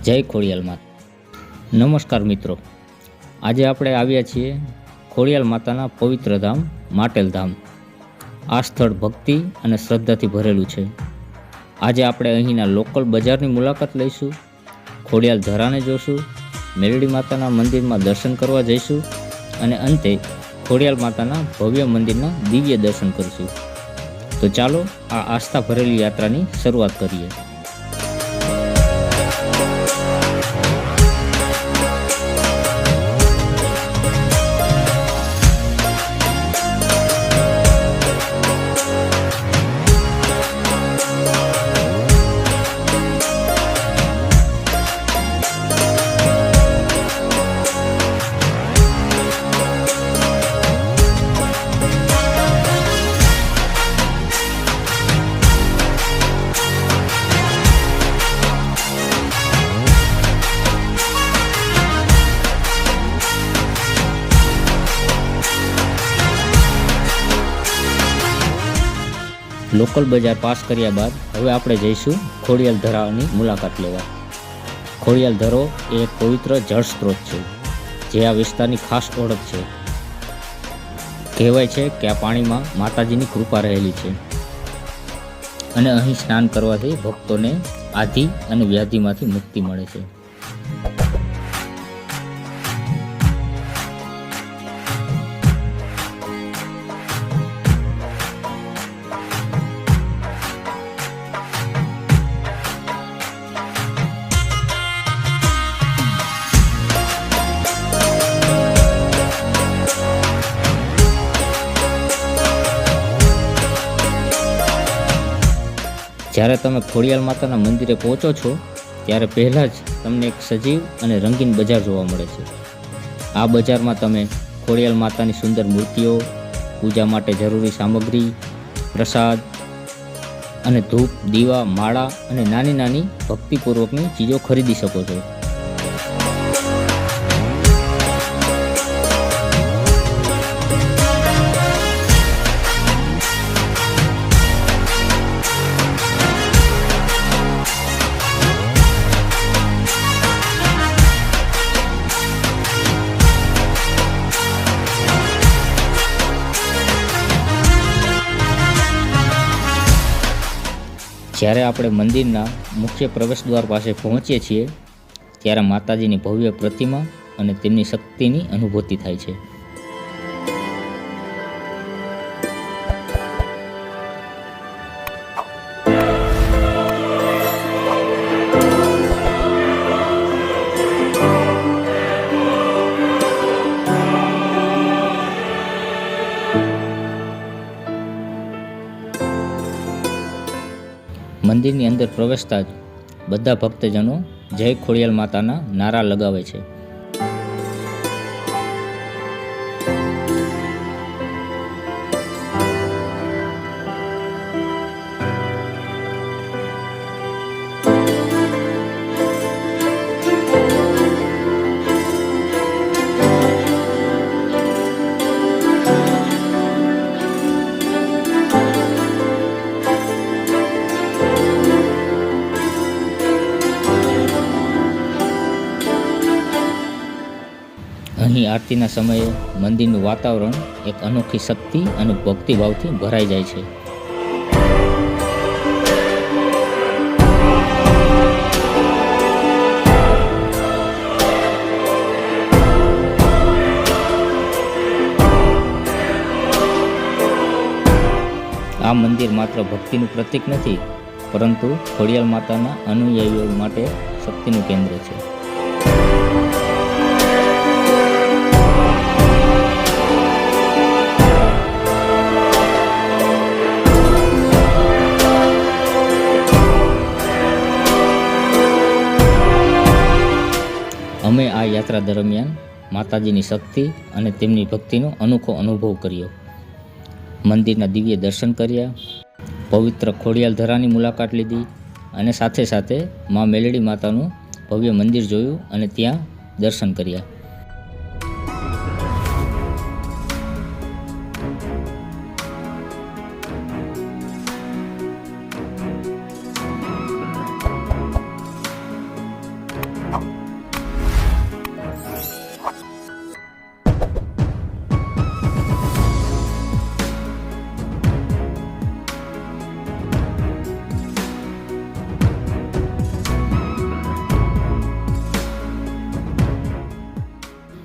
જય ખોડિયાલ માતા. નમસ્કાર મિત્રો, આજે આપણે આવ્યા છીએ ખોડિયાલ માતાના પવિત્ર ધામ માટેલ ધામ. આ સ્થળ ભક્તિ અને શ્રદ્ધાથી ભરેલું છે. આજે આપણે અહીંના લોકલ બજારની મુલાકાત લઈશું, ખોડિયાલ ધરાને જોશું, મેલડી માતાના મંદિરમાં દર્શન કરવા જઈશું અને અંતે ખોડિયાલ માતાના ભવ્ય મંદિરના દિવ્ય દર્શન કરીશું. તો ચાલો આ આસ્થા ભરેલી યાત્રાની શરૂઆત કરીએ. લોકલ બજાર પાસ કર્યા બાદ હવે આપણે જઈશું ખોડિયાલ ધરાની મુલાકાત લેવા. ખોડિયાલ ધરો એ એક પવિત્ર જળ સ્ત્રોત છે, જે આ વિસ્તારની ખાસ ઓળખ છે. કહેવાય છે કે આ પાણીમાં માતાજીની કૃપા રહેલી છે અને અહીં સ્નાન કરવાથી ભક્તોને આધિ અને વ્યાધિમાંથી મુક્તિ મળે છે. જ્યારે તમે ખોડિયાલ માતાના મંદિરે પહોંચો છો ત્યારે પહેલાં જ તમને એક સજીવ અને રંગીન બજાર જોવા મળે છે. આ બજારમાં તમે ખોડિયાલ માતાની સુંદર મૂર્તિઓ, પૂજા માટે જરૂરી સામગ્રી, પ્રસાદ અને ધૂપ, દીવા, માળા અને નાની નાની ભક્તિપૂર્વકની ચીજો ખરીદી શકો છો. જ્યારે આપણે મંદિરના મુખ્ય પ્રવેશદ્વાર પાસે પહોંચીએ છીએ ત્યારે માતાજીની ભવ્ય પ્રતિમા અને તેમની શક્તિની અનુભૂતિ થાય છે. મંદિરની અંદર પ્રવેશતા જ બધા ભક્તજનો જય ખોડિયાલ માતાના નારા લગાવે છે. અહીં આરતીના સમયે મંદિરનું વાતાવરણ એક અનોખી શક્તિ અને ભક્તિભાવથી ભરાઈ જાય છે. આ મંદિર માત્ર ભક્તિનું પ્રતીક નથી, પરંતુ ખોડિયાલ માતાના અનુયાયીઓ માટે શક્તિનું કેન્દ્ર છે. અમે આ યાત્રા દરમિયાન માતાજીની શક્તિ અને તેમની ભક્તિનો અનોખો અનુભવ કર્યો. મંદિરના દિવ્ય દર્શન કર્યા, પવિત્ર ખોડિયાલ ધરાની મુલાકાત લીધી અને સાથે સાથે મા મેલડી માતાનું ભવ્ય મંદિર જોયું અને ત્યાં દર્શન કર્યા.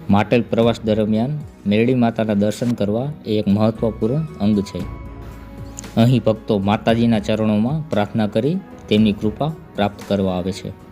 માટેલ પ્રવાસ દરમિયાન મેરડી માતાના દર્શન કરવા એ એક મહત્વપૂર્ણ અંગ છે. અહીં ભક્તો માતાજીના ચરણોમાં પ્રાર્થના કરી તેમની કૃપા પ્રાપ્ત કરવા આવે છે.